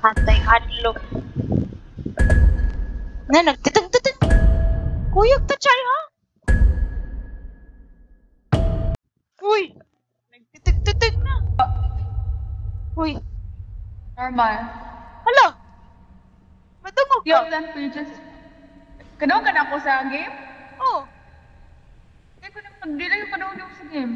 Hatay hadlok. Na nagtitag-titag. Kuyog ta chay ha? Uy! Nagtitag-titag na. Uy! Normal. Hala! Madungog You have ka? 10 pages. Kadawag ka na ako sa game? Oo. Hindi ko na pagdila yung kadawag ako sa game.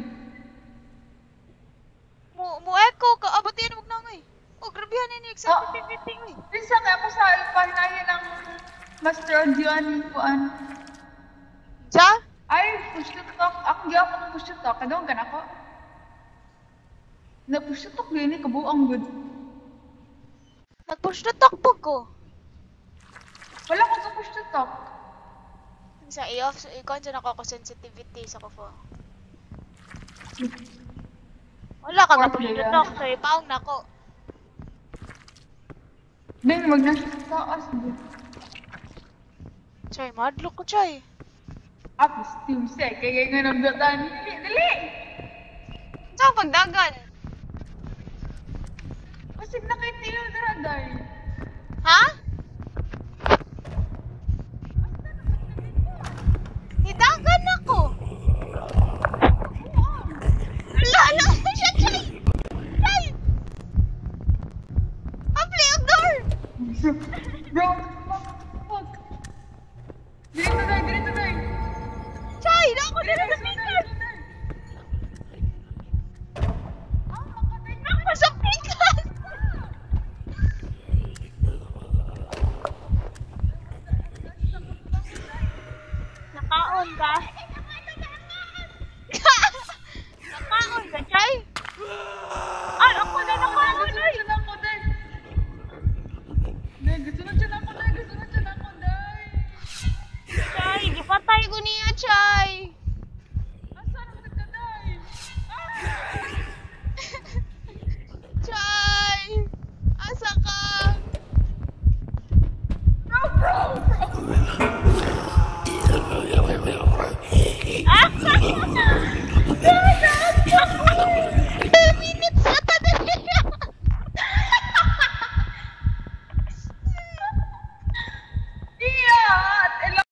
Mo-echo ka. Abatihan mo nangay. Oh, grabehan ni exam meeting uy. Bisa kaya ako sa ipahinahin ng Master Audio kuan. Sa? Ay, push to talk. Ako di ako ng push to talk. Kadawag ka na ako. Na push to talk din kabuang good. Nag-push na talkbog ko. Wala ko sa push to talk. Sa i-off, ikaw dyan ako sensitivity sa ko po. Wala ka na push na talk. Kaya paong na ako. Then, mag-nasa sa taas. Chay, madlock ko, Chay. Ako, Steam Sek. Kaya nga nagdatan. Dali! Saan pagdagan? Masig na kayo tilo na raday. Ha? Hidagan ako. Ala mo siya, Chay! Chay! Apli ang door! Bro, fuck. Dito